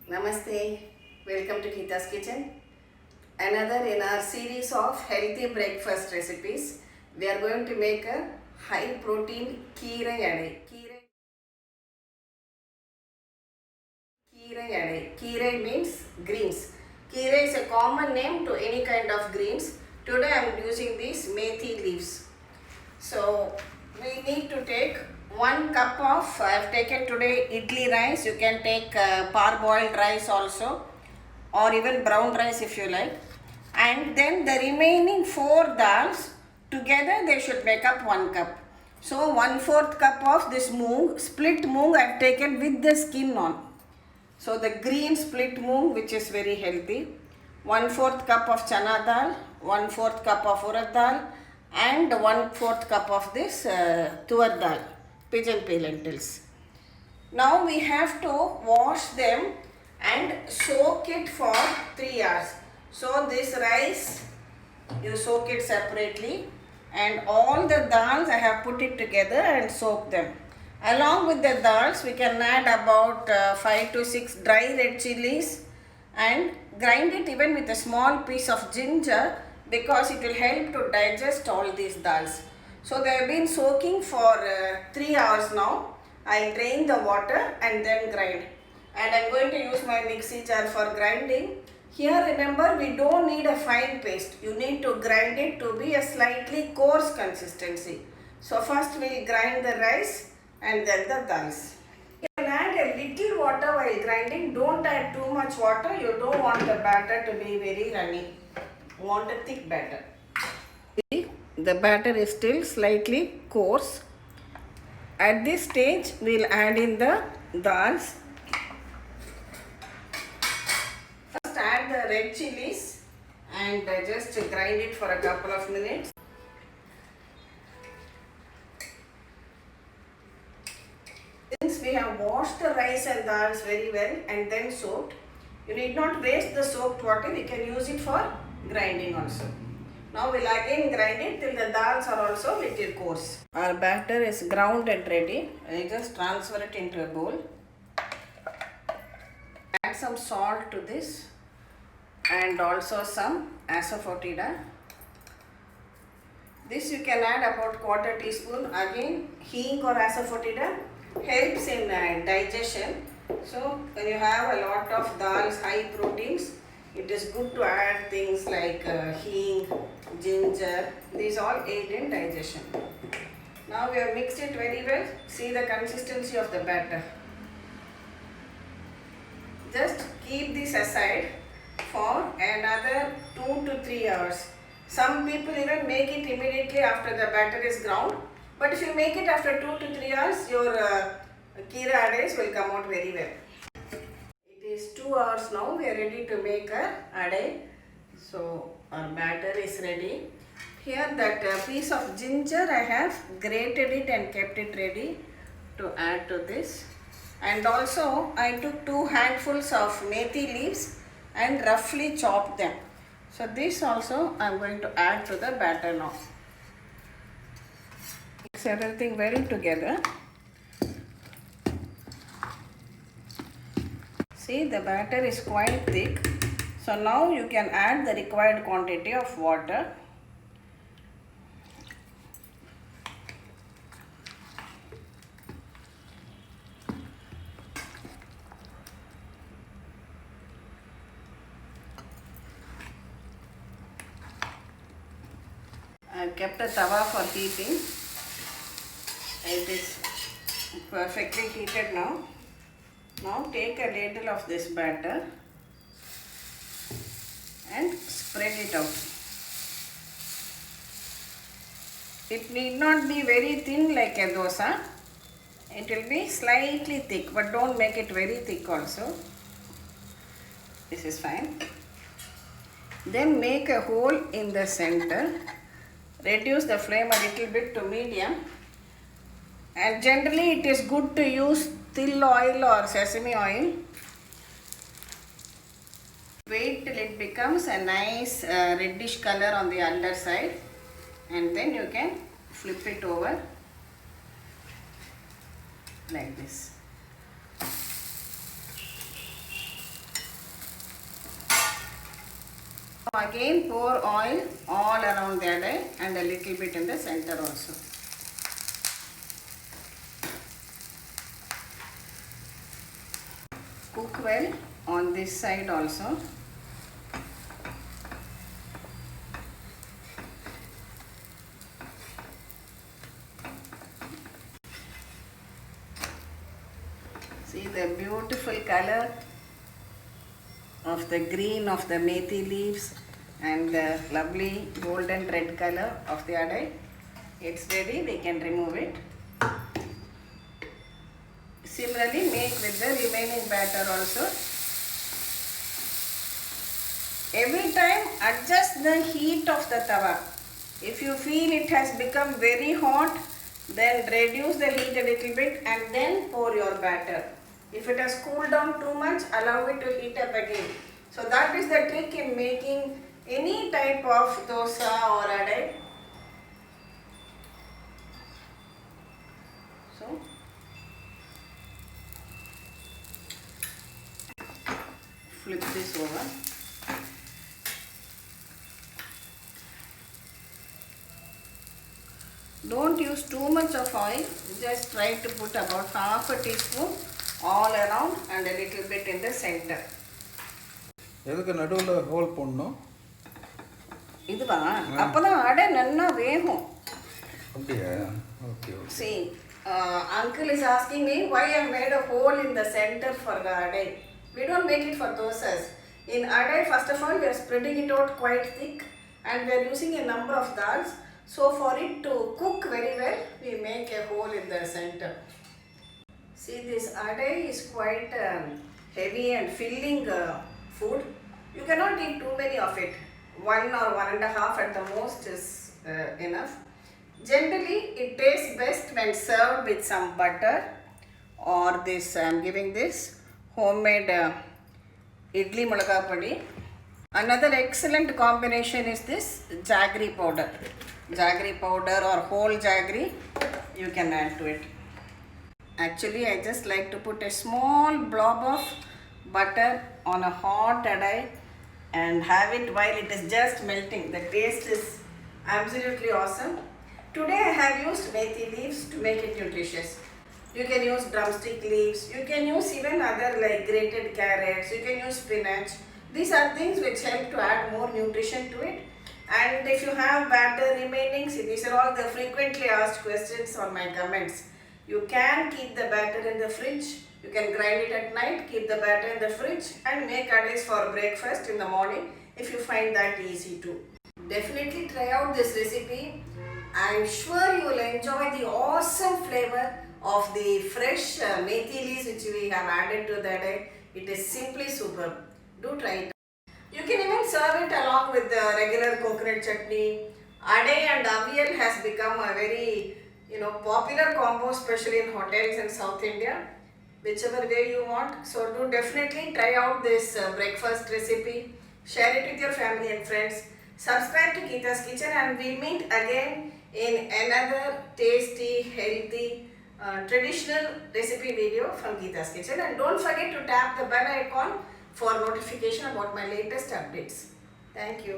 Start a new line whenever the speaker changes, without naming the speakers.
Namaste, welcome to Geeta's Kitchen. Another in our series of healthy breakfast recipes. We are going to make a high protein keerai adai. Keerai adai. Keerai means greens. Keerai is a common name to any kind of greens. Today I am using these methi leaves. So we need to take 1 cup of, I have taken today idli rice. You can take parboiled rice also, or even brown rice if you like. And then the remaining 4 dals, together they should make up 1 cup. So 1/4 cup of this moong, split moong I have taken with the skin on. So the green split moong, which is very healthy. 1/4 cup of chana dal, 1/4 cup of urad dal, and 1/4 cup of this tuar dal, pigeon pea lentils. Now we have to wash them and soak it for 3 hours. So this rice, you soak it separately, and all the dals I have put it together and soaked them. Along with the dals, we can add about 5 to 6 dry red chilies and grind it even with a small piece of ginger, because it will help to digest all these dals. So they have been soaking for 3 hours now. I drain the water and then grind. And I am going to use my mixie jar for grinding. Here remember, we don't need a fine paste. You need to grind it to be a slightly coarse consistency. So first we will grind the rice and then the dals. You can add a little water while grinding. Don't add too much water. You don't want the batter to be very runny. You want a thick batter. See, the batter is still slightly coarse. At this stage, we will add in the dals. First add the red chilies and just grind it for a couple of minutes. Since we have washed the rice and dals very well and then soaked, you need not waste the soaked water. You can use it for grinding also. Now we will again grind it till the dals are also little coarse. Our batter is ground and ready. I just transfer it into a bowl. Add some salt to this and also some asafoetida. This you can add about 1/4 teaspoon. Again, hing or asafoetida helps in digestion. So when you have a lot of dals, high proteins, it is good to add things like hing, ginger. These all aid in digestion. Now we have mixed it very well. See the consistency of the batter. Just keep this aside for another 2 to 3 hours. Some people even make it immediately after the batter is ground. But if you make it after 2 to 3 hours, your keera adais will come out very well. It is 2 hours now. We are ready to make a adai. So our batter is ready. Here that piece of ginger, I have grated it and kept it ready to add to this. And also I took 2 handfuls of methi leaves and roughly chopped them. So this also I am going to add to the batter now. Mix everything well together. See, the batter is quite thick. So now you can add the required quantity of water. I have kept a tawa for heating. It is perfectly heated now. Now take a ladle of this batter and spread it out. It need not be very thin like a dosa. It will be slightly thick, but don't make it very thick also. This is fine. Then make a hole in the center. Reduce the flame a little bit to medium. And generally it is good to use til oil or sesame oil. Wait till it becomes a nice reddish color on the underside, and then you can flip it over like this. Again pour oil all around the adai and a little bit in the center also. Cook well on this side also. See the beautiful color of the green of the methi leaves and the lovely golden red color of the adai. It's ready, we can remove it. Similarly, make with the remaining batter also. Every time adjust the heat of the tawa. If you feel it has become very hot, then reduce the heat a little bit and then pour your batter. If it has cooled down too much, allow it to heat up again. So that is the trick in making any type of dosa or adai. So flip this over. Don't use too much of oil, just try to put about half a teaspoon all around and a little bit in the center.
எதுக்கு நடுவுல whole போடணும்?
இதுவா அப்பதான் அடை நல்லா வேகும்.
அப்படியே okay.
See, uncle is asking me why I made a hole in the center for the adai. We don't make it for dosas. In adai, first of all, we are spreading it out quite thick and we are using a number of dals. So for it to cook very well, we make a hole in the center. See, this adai is quite heavy and filling food. You cannot eat too many of it. 1 or 1.5 at the most is enough. Generally, it tastes best when served with some butter or this. I am giving this homemade idli mulaga padi. Another excellent combination is this jaggery powder. Jaggery powder or whole jaggery, you can add to it. Actually, I just like to put a small blob of butter on a hot adai and have it while it is just melting. The taste is absolutely awesome. Today I have used methi leaves to make it nutritious. You can use drumstick leaves, you can use even other like grated carrots, you can use spinach. These are things which help to add more nutrition to it. And if you have batter remaining, see, these are all the frequently asked questions on my comments. You can keep the batter in the fridge. You can grind it at night, keep the batter in the fridge and make adais for breakfast in the morning if you find that easy too. Definitely try out this recipe. I am sure you will enjoy the awesome flavor of the fresh methi leaves which we have added to the adai. It is simply superb. Do try it. You can even serve it along with the regular coconut chutney. Adai and aviyal has become a very popular combo, especially in hotels in South India. Whichever way you want. So do definitely try out this breakfast recipe. Share it with your family and friends. Subscribe to Geeta's Kitchen and we'll meet again in another tasty, healthy, traditional recipe video from Geeta's Kitchen. And don't forget to tap the bell icon for notification about my latest updates. Thank you.